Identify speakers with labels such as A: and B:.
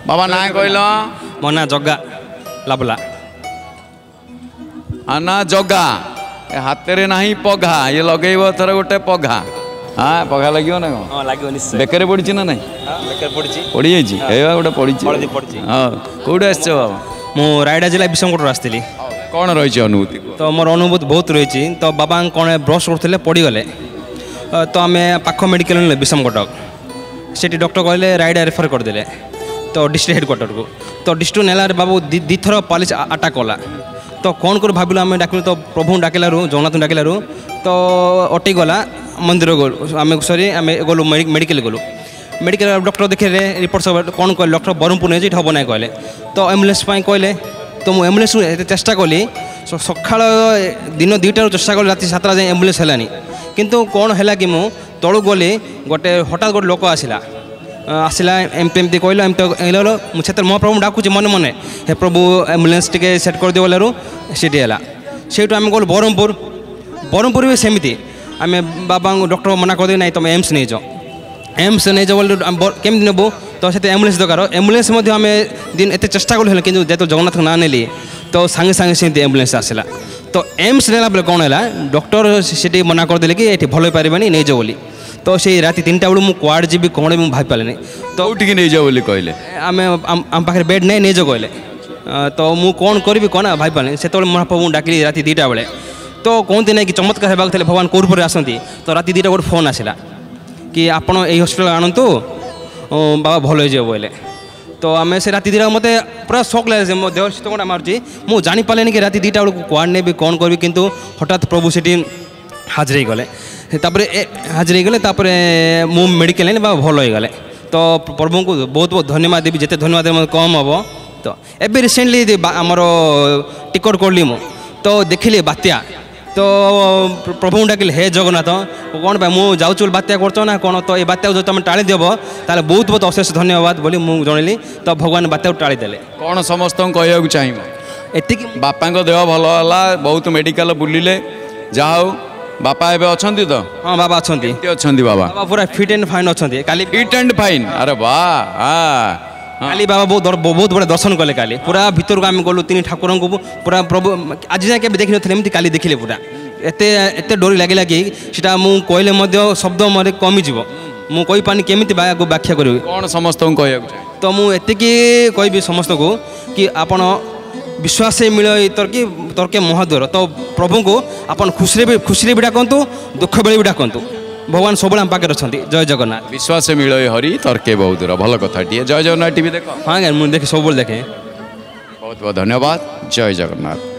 A: बाबा ना कहल
B: मो ना जग्गा लाभला
A: आना जगा हाथ में ना पघा ये लगेब थर गोटे पघा हाँ पघा लगे ना
B: हाँ लगे निश्चय
A: बेकर पड़ी ना नहीं
B: पड़ी
A: पड़ी जाइए गोटे पड़ी हाँ कौटे आस बाबा
B: मु रायगढ़ जिला विषमकोट आसती
A: कौन रही अनुभूति
B: तो मोर अनुभूति बहुत रही तो बाबा कौन ब्रश करते पड़गले तो आम पाख मेडिकल विषमकोटक से डॉक्टर कहले रायगढ़ रेफर करदे तो डिस्ट्रिक्ट हेडक्वार्टर को तो डिस्ट्रिक्ट नेला बाबू दी थर पुलिस अटैक कला तो कौन कर भाविलु आम डाक तो प्रभु डाकिलु जगन्नाथ डाकिलु तो अटै गला मंदिर आम सरी आम गलु मेडिकल गलु मेडिकल डॉक्टर देखे रिपोर्ट सब कौन कहले डॉक्टर बरहमपुर नहीं हम ना कहले तो एम्बुलेंस कहले तो मुझे एम्बुलेंस चेष्टा कली सकाल दिन 2टार चेष्टा कली रात 7टा जाए एम्बुलेंस है किंतु कौन है कि मु तलू गली गोटे हठात गोटे लोक आसला एमती एमती कहल एमती मुझे महाप्रभु डाकुची मन मन हे प्रभु एम्बुलेंस टे सेट कर दियो बोलू सीटी है से आम गलु बरहमपुर भी सेमती आम बाबा डॉक्टर मना कर ना तुम एम्स नहीं जाओ एम्स नहीं जाओ बोले केमी नेबू तो से एम्बुलेंस दरकार एम्बुलेंस आम दिन एत चेष्टा कलु कि जेहतु जगन्नाथ ना नेली तो सांगे सांगे से एम्बुलेंस आसला तो एम्स नेला बेले कौन है डॉक्टर से मना करदे कि ये भल पारे नहीं जाओ बोली तो से रात 3टा बेलू मुझे कुआड़ जी कौन भी भाई पारे तो
A: ठीक नहीं जाओ बोली कहले
B: आम आम पाखे बेड नहीं जाओ कहले तो मुझे कौन करी कौन भाई पारे से महाप्रभु डाकिली रात 2टा बेले तो कहते ना कि चमत्कार होगा भगवान कौर आसती तो रात 2टा गोटे फोन आसला कि आपण यही हस्पिटाल आणतु बाबा भल हो बोले तो आम से रात 2टा मत पूरा शौक लगे मो देह शीत कौन मार्ची मुझे जापारे कि रात 2टा बेलू कुआड़ नेबी कौन करी किंतु हठात प्रभु से हाजिर गले हाजिर गले मु मेडिकल नहीं बाबा भल हो गले तो प्रभु को बहुत बहुत धन्यवाद देवी जिते धन्यवाद कम हम तो एवं रिसेंटली आमर टिकट कली मु तो देखिली बात्या तो प्रभु डाकिल हे जगन्नाथ कौन भाई मुझे जाऊँ बात्या कर ना कौन तो ये बात्या जो तुम टाड़ी देव ताले बहुत बहुत अशेष धन्यवाद बोली मुझे जनइली तो भगवान बात्या टाड़ीदे
A: कौन समस्त कहूँ चाहिए
B: एतिक
A: बापा देह भल है बहुत मेडिकल बुलिले जाओ बापा एबे अछंती तो
B: हाँ बाबा अछंती
A: अछंती बाबा
B: पूरा फिट एंड फाइन अछंती काली
A: फिट एंड फाइन अरे वाह हाँ
B: काली बाबा बहुत बड़े दर्शन कले काली पूरा भीतर को आम गलु 3 ठाकुर को पूरा प्रभु आज जाए देख नमती काली देखिले पूरा एत डोरी लगे कि सीटा मुझे कहले शब्द मोर कमिज मुझे कही पानी केमी व्याख्या करी
A: कौन समस्त कह
B: तो मुझे कहि समस्त को कि आपण विश्वास मिल तर्के महाद्वार तो प्रभु को आपन खुशी भी डाकतु दुख बेले भी डाकतु भगवान सब पाखे अच्छा जय जगन्नाथ
A: विश्वास मिल हरि तर्के बहुत दूर भल कथा जय जगन्नाथ टीवी देख
B: हाँ मुझे देखे सब देखे
A: बहुत बहुत धन्यवाद जय जगन्नाथ।